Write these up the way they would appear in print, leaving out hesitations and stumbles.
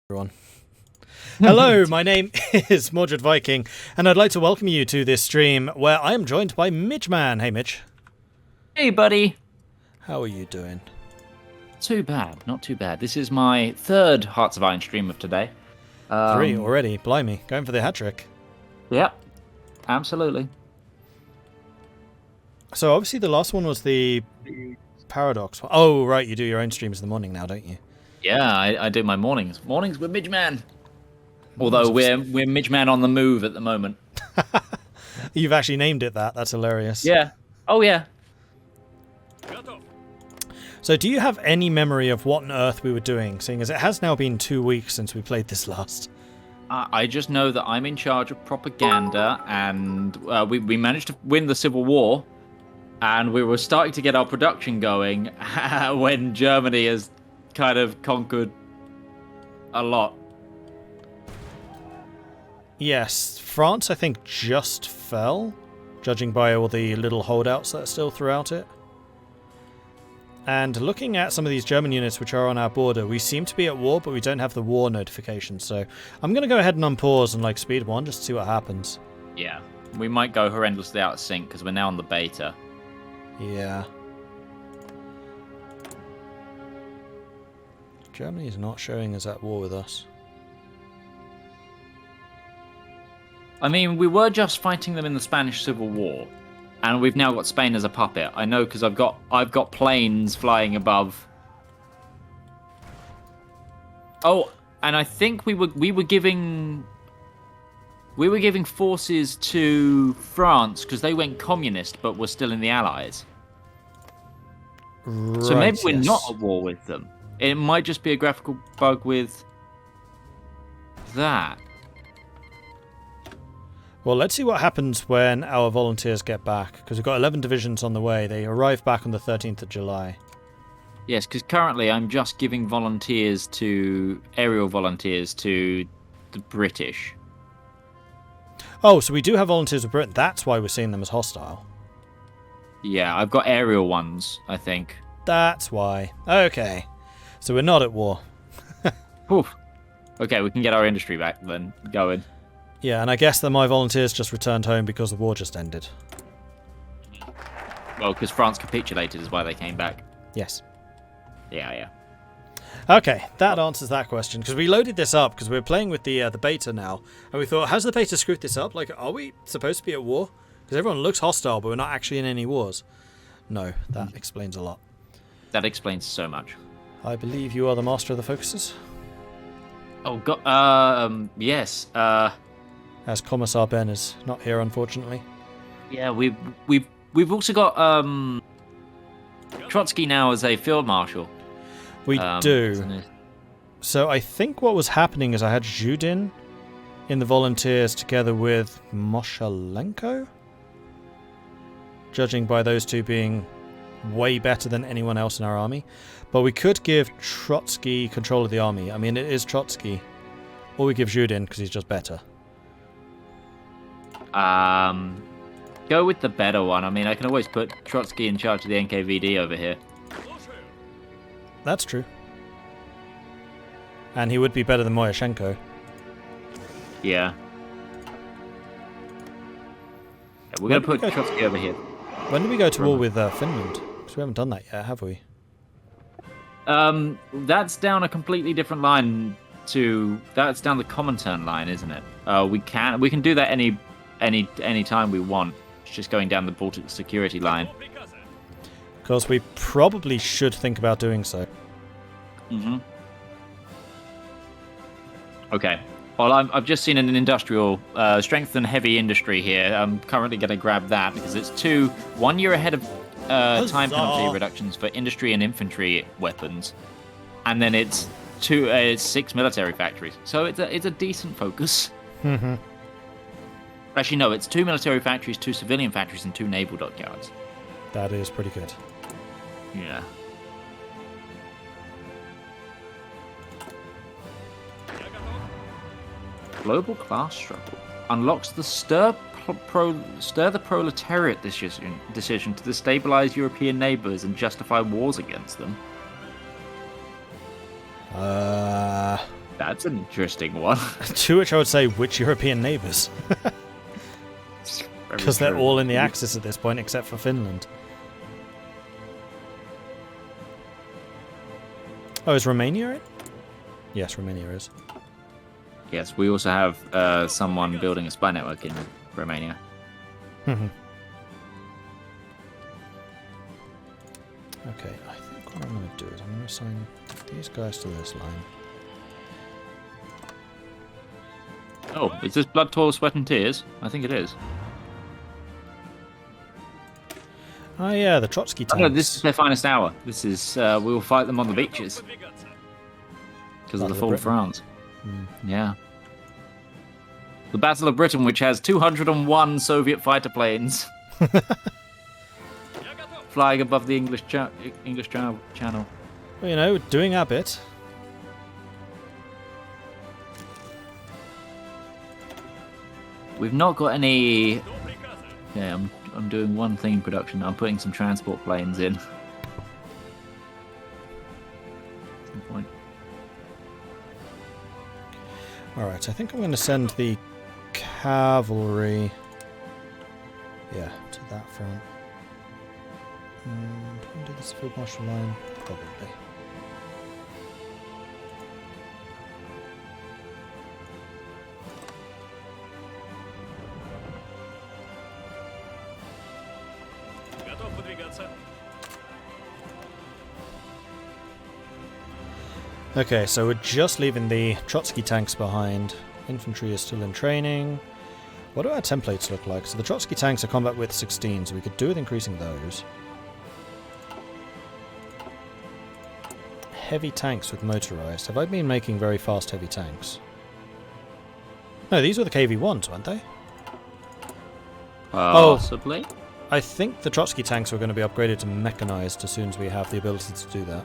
Everyone. Hello, my name is Mordred Viking, and I'd like to welcome you to this stream where I am joined by Midgeman. Hey, Midge. Hey, buddy. How are you doing? Too bad, not too bad. This is my third Hearts of Iron stream of today. 3 already. Blimey, going for the hat trick. Yep, absolutely. So obviously the last one was the Paradox. Oh, right, you do your own streams in the morning now, don't you? Yeah, I do my mornings. Mornings with Midgeman. Although we're Midgeman on the move at the moment. You've actually named it that. That's hilarious. Yeah. Oh, yeah. So do you have any memory of what on earth we were doing, seeing as it has now been 2 weeks since we played this last? I just know that I'm in charge of propaganda, and we managed to win the Civil War, and we were starting to get our production going when Germany has kind of conquered a lot. Yes, France I think just fell, judging by all the little holdouts that are still throughout it. And looking at some of these German units which are on our border, we seem to be at war, but we don't have the war notification. So I'm going to go ahead and unpause and speed one just to see what happens. Yeah, we might go horrendously out of sync because we're now on the beta. Yeah. Germany is not showing us at war with us. I mean, we were just fighting them in the Spanish Civil War, and we've now got Spain as a puppet. I know because I've got planes flying above. Oh, and I think we were giving forces to France because they went communist, but were still in the Allies. Right, so maybe we're yes. not at war with them. It might just be a graphical bug with that. Well, let's see what happens when our volunteers get back, because we've got 11 divisions on the way. They arrive back on the 13th of July. Yes, because currently I'm just giving aerial volunteers to the British. Oh, so we do have volunteers with Britain. That's why we're seeing them as hostile. Yeah, I've got aerial ones, I think. That's why. Okay. So we're not at war. Oof. Okay, we can get our industry back then going. Yeah, and I guess that my volunteers just returned home because the war just ended. Well, because France capitulated is why they came back. Yes. Yeah. Okay, that answers that question, because we loaded this up because we're playing with the beta now, and we thought, how's the beta screwed this up? Are we supposed to be at war? Because everyone looks hostile, but we're not actually in any wars. No, that explains a lot. That explains so much. I believe you are the master of the focuses. Oh God. Yes. As Commissar Ben is not here, unfortunately. Yeah, we've also got Trotsky now as a field marshal. We do. So I think what was happening is I had Zhudin in the volunteers together with Moshalenko, judging by those two being way better than anyone else in our army. But we could give Trotsky control of the army. I mean, it is Trotsky. Or we give Zhudin because he's just better. Go with the better one. I mean, I can always put Trotsky in charge of the NKVD over here. That's true. And he would be better than Moyashenko. Yeah. We're going to put Trotsky over here. When do we go to war with Finland? Because we haven't done that yet, have we? That's down a completely different line that's down the Comintern line, isn't it? We can do that any time we want. It's just going down the Baltic security line. Because we probably should think about doing so. Mm-hmm. Okay. Well, I've just seen an industrial strength and heavy industry here. I'm currently going to grab that because it's 1 year ahead of time penalty reductions for industry and infantry weapons, and then it's 6 military factories. So it's a decent focus. Mm-hmm. Actually, no, it's 2 military factories, 2 civilian factories, and 2 naval dockyards. That is pretty good. Yeah. Global class struggle unlocks the stir the proletariat decision to destabilize European neighbors and justify wars against them. That's an interesting one. To which I would say, which European neighbours? Because they're all in the Axis at this point, except for Finland. Oh, is Romania it? Yes, Romania is. Yes, we also have someone building a spy network in Romania. Okay, I think what I'm going to do is I'm going to assign these guys to this line. Oh, is this Blood, Toil, Sweat and Tears? I think it is. Oh yeah, the Trotsky tanks. Oh, no, this is their finest hour. This is, we will fight them on the beaches. Because of the fall of France. Yeah. The Battle of Britain, which has 201 Soviet fighter planes. Flying above the English Channel. Well, you know, doing our bit. We've not got any... Yeah, I'm doing one thing in production. I'm putting some transport planes in. Some point. Alright, I think I'm going to send the cavalry... Yeah, to that front. And can we do this field marshal line? Probably. Okay, so we're just leaving the Trotsky tanks behind. Infantry is still in training. What do our templates look like? So the Trotsky tanks are combat width 16, so we could do with increasing those. Heavy tanks with motorized. Have I been making very fast heavy tanks? No, these were the KV-1s, weren't they? Possibly. Oh, I think the Trotsky tanks are going to be upgraded to mechanized as soon as we have the ability to do that.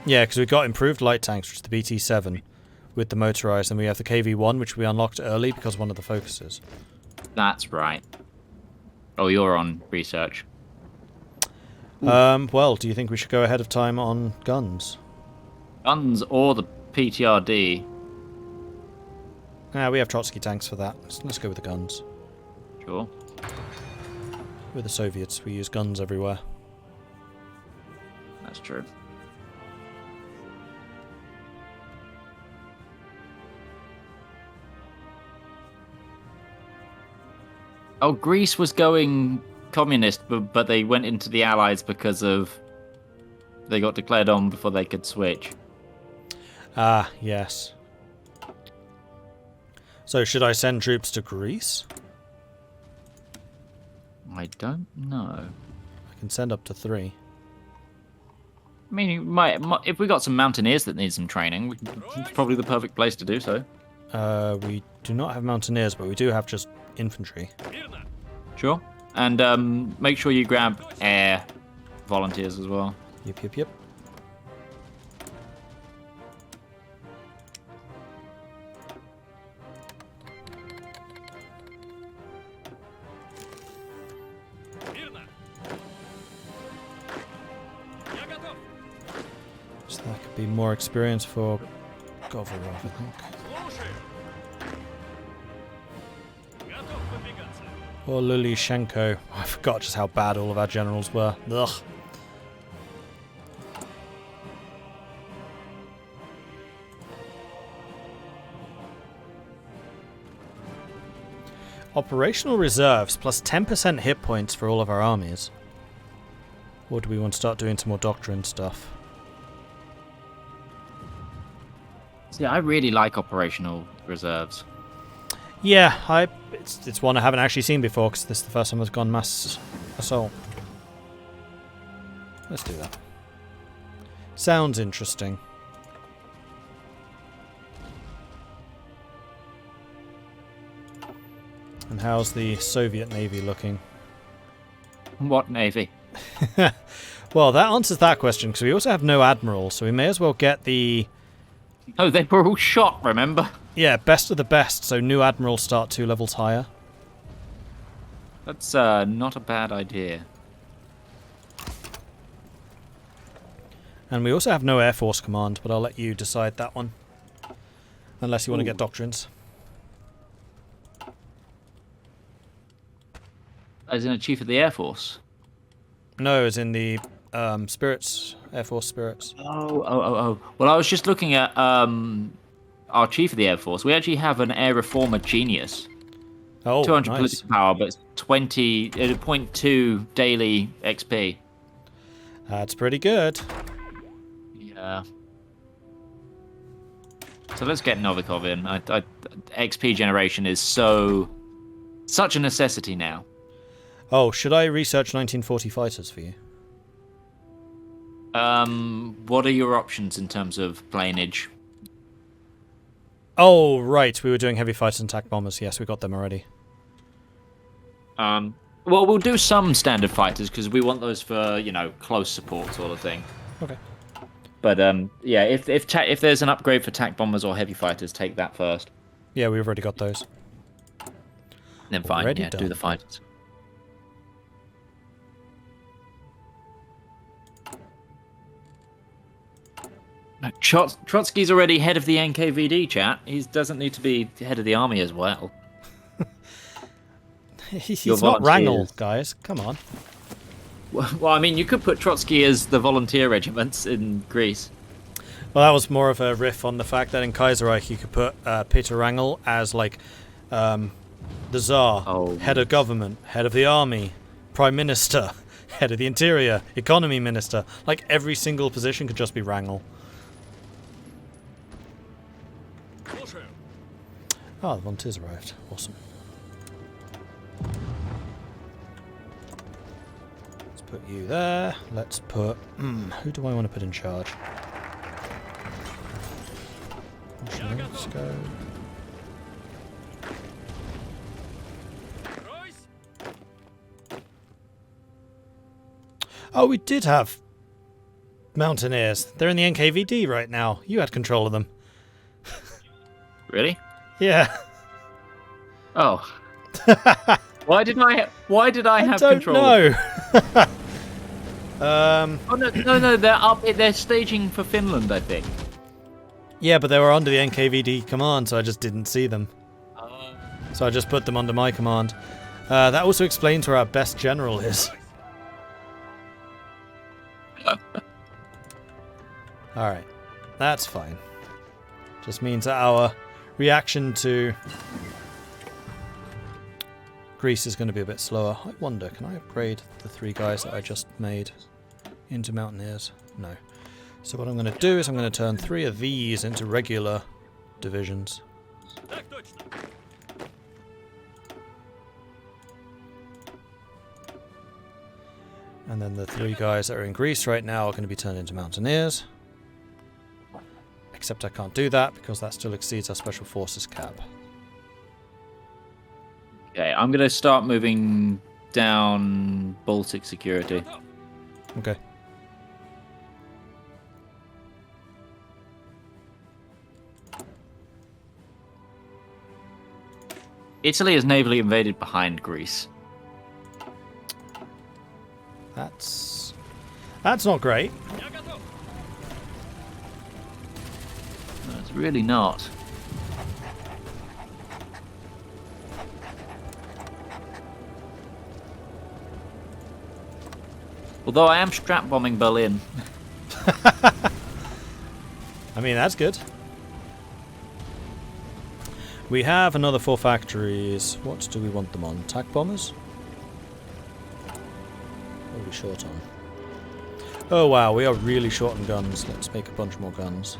Yeah, because we got improved light tanks, which is the BT-7, with the motorized, and we have the KV-1, which we unlocked early because one of the focuses. That's right. Oh, you're on research. Well, do you think we should go ahead of time on guns? Guns or the PTRD. We have Trotsky tanks for that. Let's go with the guns. Sure. We're the Soviets. We use guns everywhere. That's true. Oh, Greece was going communist, but they went into the Allies because of... They got declared on before they could switch. Ah, yes. So, should I send troops to Greece? I don't know. I can send up to 3. I mean, you might if we got some mountaineers that need some training, it's probably the perfect place to do so. We do not have mountaineers, but we do have just infantry. Sure. And make sure you grab air volunteers as well. Yep. So that could be more experience for Govorov, I think. Or Lulishenko. I forgot just how bad all of our generals were. Ugh. Operational reserves plus 10% hit points for all of our armies. Or do we want to start doing some more doctrine stuff? See, I really like operational reserves. Yeah, it's one I haven't actually seen before because this is the first time I've gone mass assault. Let's do that. Sounds interesting. And how's the Soviet Navy looking? What navy? Well, that answers that question because we also have no admiral, so we may as well get the... Oh, they were all shot, remember? Yeah, best of the best, so new admirals start 2 levels higher. That's not a bad idea. And we also have no Air Force Command, but I'll let you decide that one. Unless you want to get doctrines. As in a chief of the Air Force? No, as in the spirits, Air Force spirits. Oh. Well, I was just looking at our chief of the Air Force. We actually have an air reformer genius. Oh, 200 nice. political power, but it's 0.2 daily XP. That's pretty good. Yeah. So let's get Novikov in. XP generation is such a necessity now. Oh, should I research 1940 fighters for you? What are your options in terms of planeage? Oh, right. We were doing heavy fighters and attack bombers. Yes, we got them already. Well, we'll do some standard fighters because we want those for, close support sort of thing. Okay. But yeah, if there's an upgrade for attack bombers or heavy fighters, take that first. Yeah, we've already got those. Then fine, Already yeah, done. do the fighters. Trotsky's already head of the NKVD, chat. He doesn't need to be head of the army as well. He's Your not Wrangle, volunteers. guys. Come on. Well, I mean, you could put Trotsky as the volunteer regiments in Greece. Well, that was more of a riff on the fact that in Kaiserreich you could put Peter Wrangel as, like, the Tsar, head of government, head of the army, prime minister, head of the interior, economy minister. Like, every single position could just be Wrangel. Oh, the volunteers arrived. Awesome. Let's put you there. Let's put... who do I want to put in charge? Let's go... Oh, we did have mountaineers. They're in the NKVD right now. You had control of them. Really? Yeah. Oh. Why did I have control? I don't know. Oh no, they're up. They're staging for Finland, I think. Yeah, but they were under the NKVD command, so I just didn't see them. So I just put them under my command. That also explains where our best general is. Alright. That's fine. Just means that our reaction to Greece is going to be a bit slower. I wonder, can I upgrade the 3 guys that I just made into mountaineers? No. So what I'm going to do is I'm going to turn 3 of these into regular divisions. And then the 3 guys that are in Greece right now are going to be turned into mountaineers. Except I can't do that because that still exceeds our special forces cap. Okay, I'm gonna start moving down Baltic security. Okay. Italy is navally invaded behind Greece. That's not great. No, it's really not. Although I am strap bombing Berlin. I mean, that's good. We have another 4 factories. What do we want them on? Attack bombers? What are we short on? Oh wow, we are really short on guns. Let's make a bunch more guns.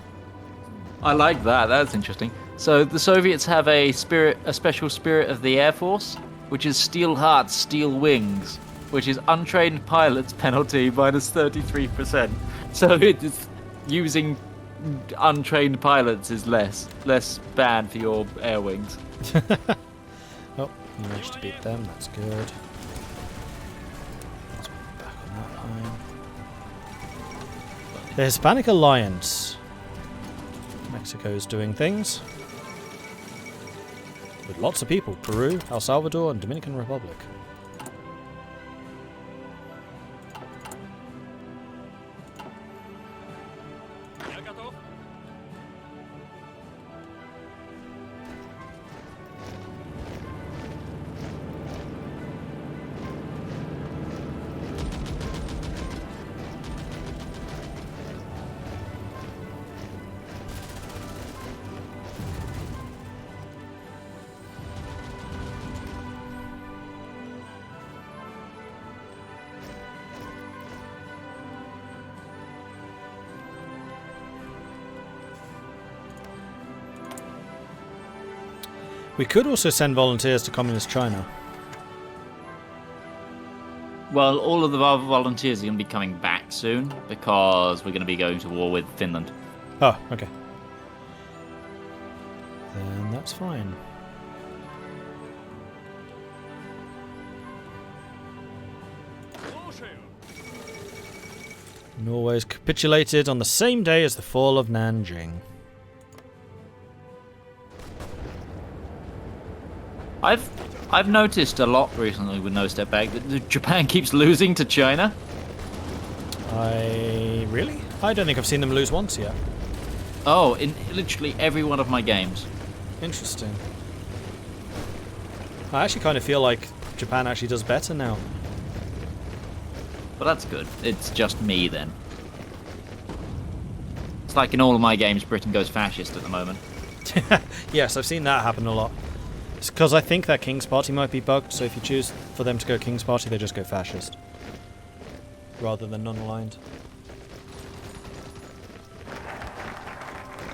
I like that. That's interesting. So the Soviets have a special spirit of the Air Force, which is steel hearts, steel wings, which is untrained pilots penalty minus 33%. So it's using untrained pilots is less bad for your air wings. Oh, we managed to beat them. That's good. Let's put back on that line. The Hispanic Alliance. Mexico's doing things. With lots of people. Peru, El Salvador, and Dominican Republic. We could also send volunteers to Communist China. Well, all of the other volunteers are going to be coming back soon because we're going to be going to war with Finland. Oh, okay. Then that's fine. Norway's capitulated on the same day as the fall of Nanjing. I've noticed a lot recently with No Step Back that Japan keeps losing to China. Really? I don't think I've seen them lose once yet. Oh, in literally every one of my games. Interesting. I actually kind of feel like Japan actually does better now. But that's good. It's just me then. It's like in all of my games, Britain goes fascist at the moment. Yes, I've seen that happen a lot. It's because I think that King's Party might be bugged, so if you choose for them to go King's Party, they just go fascist. Rather than non-aligned.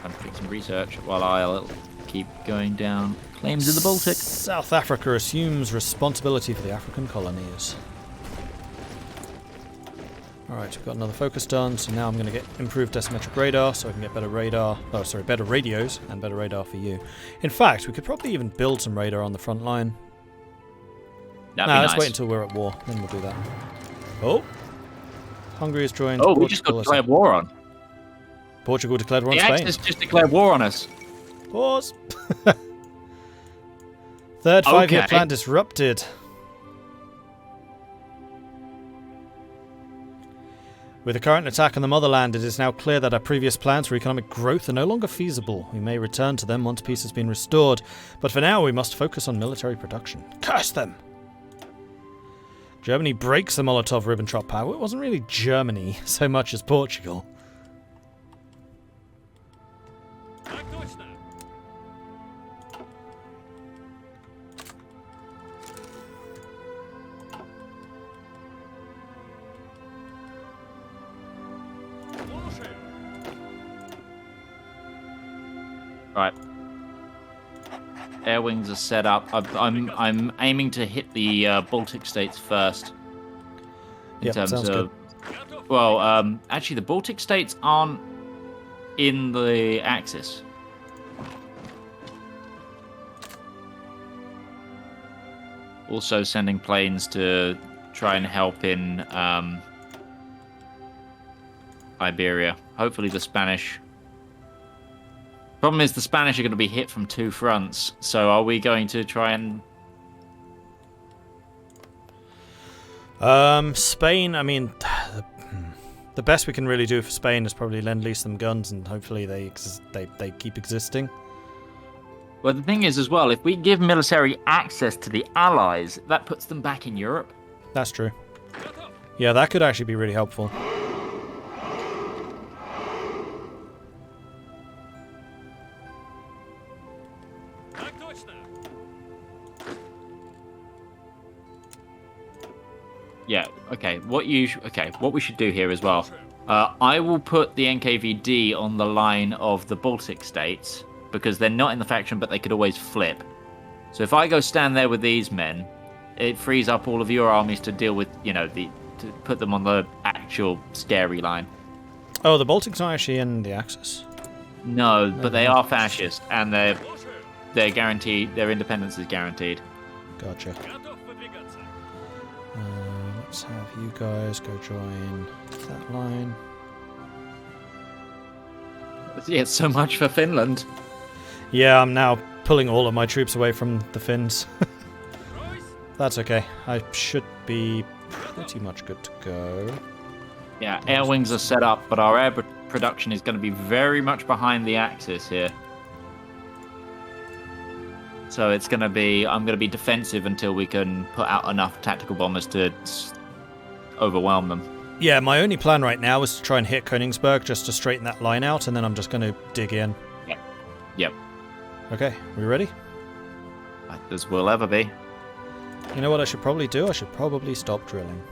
I'm doing some research while I'll keep going down claims in the Baltic. South Africa assumes responsibility for the African colonies. Alright, we've got another focus done, so now I'm going to get improved decimetric radar so I can get better radar. Oh, sorry, better radios and better radar for you. In fact, we could probably even build some radar on the front line. That'd be let's nice. wait until we're at war, then we'll do that. Oh! Hungary has joined. Oh, we just got declared war on. Portugal declared war on The Spain. Axis just declared war on us. Pause! Third five-year plan disrupted. With the current attack on the motherland, it is now clear that our previous plans for economic growth are no longer feasible. We may return to them once peace has been restored, but for now we must focus on military production. Curse them! Germany breaks the Molotov-Ribbentrop power. It wasn't really Germany so much as Portugal. Right. Air wings are set up. I'm aiming to hit the Baltic states first. In terms of, good. Well, actually, the Baltic states aren't in the Axis. Also, sending planes to try and help in Iberia. Hopefully, the Spanish. Problem is, the Spanish are going to be hit from two fronts. So, are we going to try and? Spain. I mean, the best we can really do for Spain is probably lend-lease them guns, and hopefully they keep existing. Well, the thing is, as well, if we give military access to the Allies, that puts them back in Europe. That's true. Yeah, that could actually be really helpful. Yeah. Okay. What we should do here as well. I will put the NKVD on the line of the Baltic states because they're not in the faction, but they could always flip. So if I go stand there with these men, it frees up all of your armies to deal with, to put them on the actual scary line. Oh, the Baltics are actually in the Axis. No, but they are fascist, and they're guaranteed. Their independence is guaranteed. Gotcha. Let's have you guys go join that line. Yeah, so much for Finland. Yeah, I'm now pulling all of my troops away from the Finns. That's okay. I should be pretty much good to go. Yeah, air wings are set up, but our air production is going to be very much behind the Axis here. So it's going to be, I'm going to be defensive until we can put out enough tactical bombers to overwhelm them. Yeah, my only plan right now is to try and hit Königsberg just to straighten that line out, and then I'm just going to dig in. Yep. Okay, we ready? As we'll ever be. You know what I should probably do? I should probably stop drilling.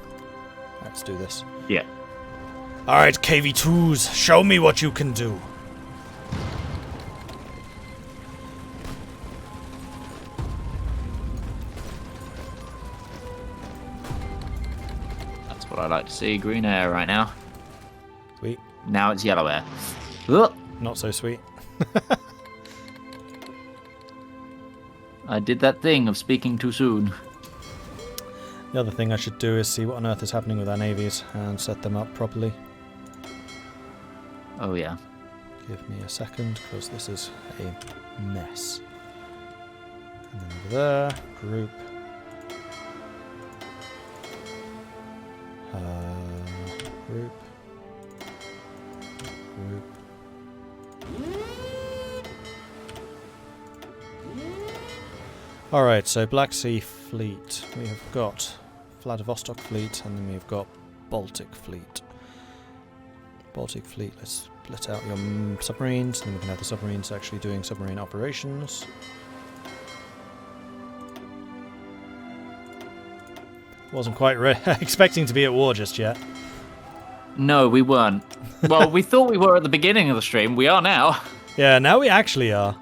Let's do this. Yeah. Alright, KV-2s, show me what you can do. That's what I like to see. Green air right now. Sweet. Now it's yellow air. Ugh. Not so sweet. I did that thing of speaking too soon. The other thing I should do is see what on earth is happening with our navies and set them up properly. Oh yeah. Give me a second, because this is a mess. And then over there, group. Group. Group. Alright, so Black Sea Fleet. We have got Vladivostok Fleet, and then we've got Baltic Fleet. Baltic Fleet, let's split out your submarines, and then we can have the submarines actually doing submarine operations. Wasn't quite expecting to be at war just yet. No, we weren't. Well, we thought we were at the beginning of the stream. We are now. Yeah, now we actually are.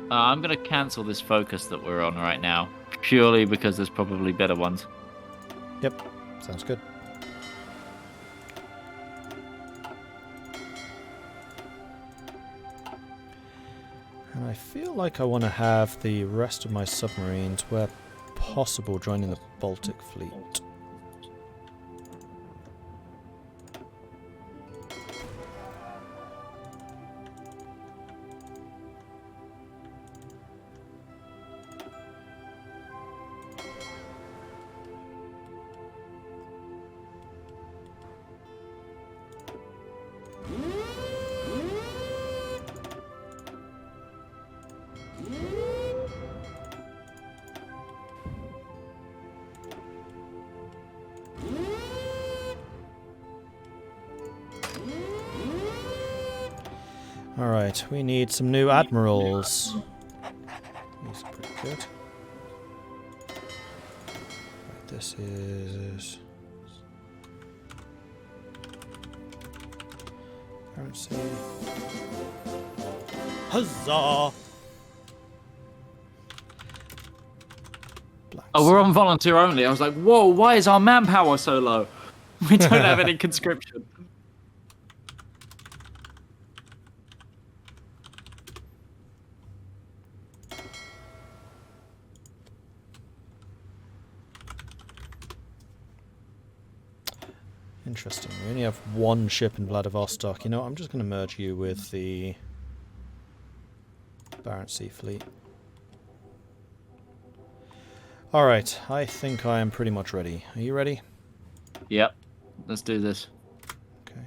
I'm going to cancel this focus that we're on right now, purely because there's probably better ones. Yep, sounds good. And I feel like I want to have the rest of my submarines, where possible, joining the Baltic Fleet. Alright, we need some new admirals. These are pretty good. Right, this is... currency. Huzzah! Oh, we're on volunteer only. I was like, whoa, why is our manpower so low? We don't have any conscription. Interesting. We only have one ship in Vladivostok. You know, I'm just going to merge you with the Barents Sea Fleet. Alright, I think I am pretty much ready. Are you ready? Yep. Let's do this. Okay.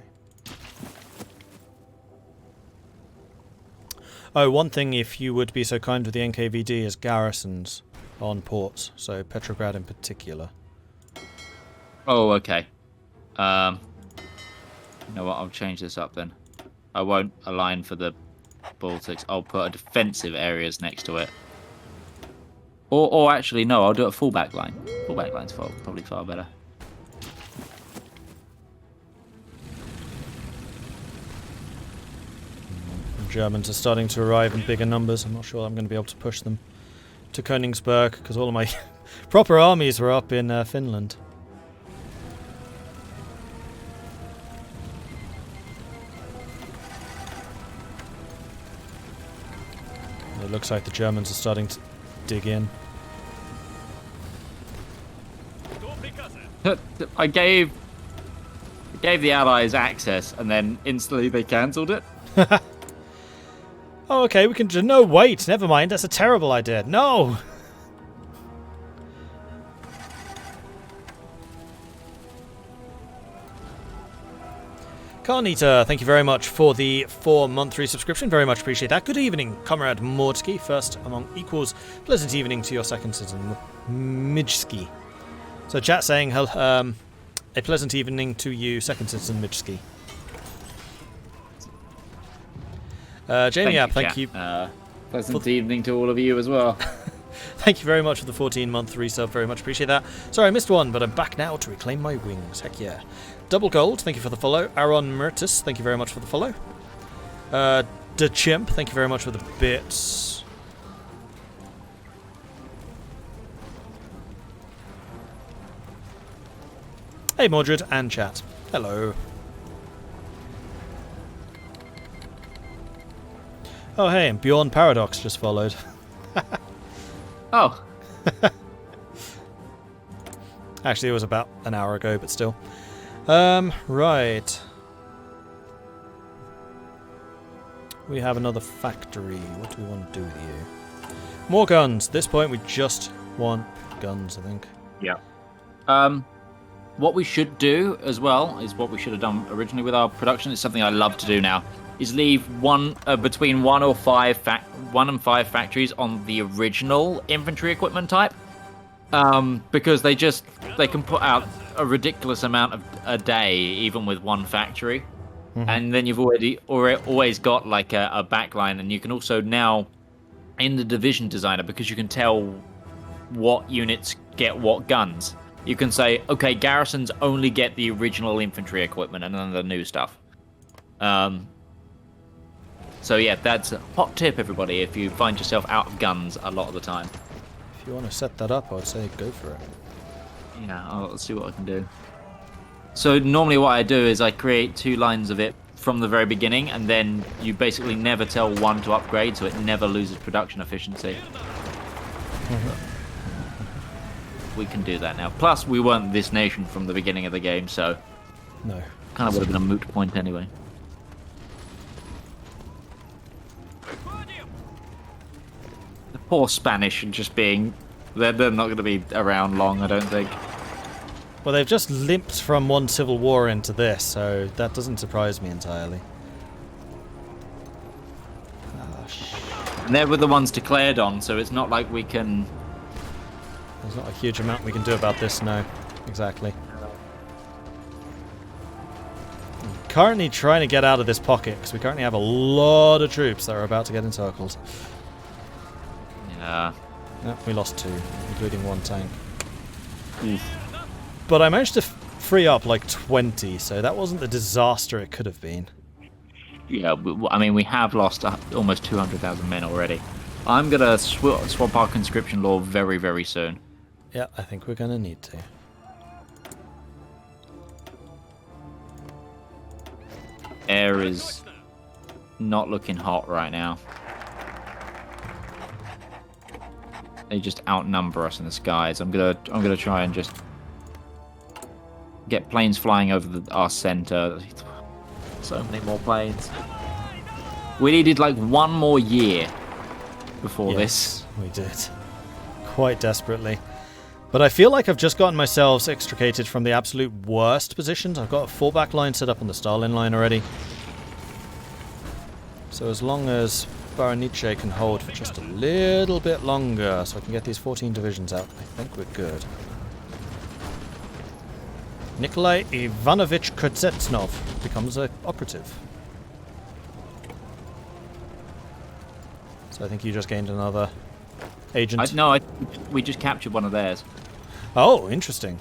Oh, one thing, if you would be so kind with the NKVD, is garrisons on ports. So Petrograd in particular. Oh, okay. You know what? I'll change this up then. I won't align for the Baltics. I'll put a defensive areas next to it. Or actually, no, I'll do a fullback line. Fullback line's probably far better. The Germans are starting to arrive in bigger numbers. I'm not sure I'm going to be able to push them to Königsberg, because all of my proper armies were up in Finland. It looks like the Germans are starting to dig in. I gave the Allies access, and then instantly they cancelled it. Oh, okay, we can do... No, wait, never mind, that's a terrible idea. No! Carnita, thank you very much for the 4-month resubscription. Very much appreciate that. Good evening, Comrade Mordred, first among equals. Pleasant evening to your second citizen, Midgeman. So chat saying a pleasant evening to you, second citizen Midgeman. Jamie App, thank you. Pleasant evening to all of you as well. Thank you very much for the 14-month resub. Very much appreciate that. Sorry, I missed one, but I'm back now to reclaim my wings. Heck yeah. Double Gold, thank you for the follow. Aaron Myrtus, thank you very much for the follow. De Chimp, thank you very much for the bits. Hey, Mordred and chat. Hello. Oh, hey, and Bjorn Paradox just followed. Oh. Actually, it was about an hour ago, but still. Right. We have another factory. What do we want to do with you? More guns. At this point, we just want guns, I think. Yeah. What we should do as well is what we should have done originally with our production. It's something I love to do now. Is leave between 1 and 5 factories on the original infantry equipment type, because they can put out a ridiculous amount a day, even with one factory. And then you've always got like a backline, and you can also now in the division designer, because you can tell what units get what guns. You can say, okay, garrisons only get the original infantry equipment and then the new stuff. So yeah, that's a hot tip, everybody, if you find yourself out of guns a lot of the time. If you want to set that up, I'd say go for it. Yeah, I'll see what I can do. So normally what I do is I create 2 lines of it from the very beginning, and then you basically never tell one to upgrade, so it never loses production efficiency. We can do that now. Plus, we weren't this nation from the beginning of the game, so no, kind of would have been a moot point anyway. The poor Spanish just being... They're not going to be around long, I don't think. Well, they've just limped from one civil war into this, so that doesn't surprise me entirely. Oh, and they were the ones declared on, so it's not like we can... There's not a huge amount we can do about this now. Exactly. I'm currently trying to get out of this pocket, because we currently have a lot of troops that are about to get encircled. Yeah. Yep, we lost 2, including 1 tank. Oof. But I managed to free up like 20, so that wasn't the disaster it could have been. Yeah, I mean, we have lost almost 200,000 men already. I'm going to swap our conscription law very, very soon. Yeah, I think we're going to need to. Air is not looking hot right now. They just outnumber us in the skies. I'm gonna try and just get planes flying over our center. So many more planes. We needed like 1 more year before this. We did. Quite desperately. But I feel like I've just gotten myself extricated from the absolute worst positions. I've got a fallback line set up on the Stalin line already. So as long as Baraniche can hold for just a little bit longer, so I can get these 14 divisions out, I think we're good. Nikolai Ivanovich Kuznetsov becomes an operative. So I think you just gained another agent. No, we just captured one of theirs. Oh, interesting.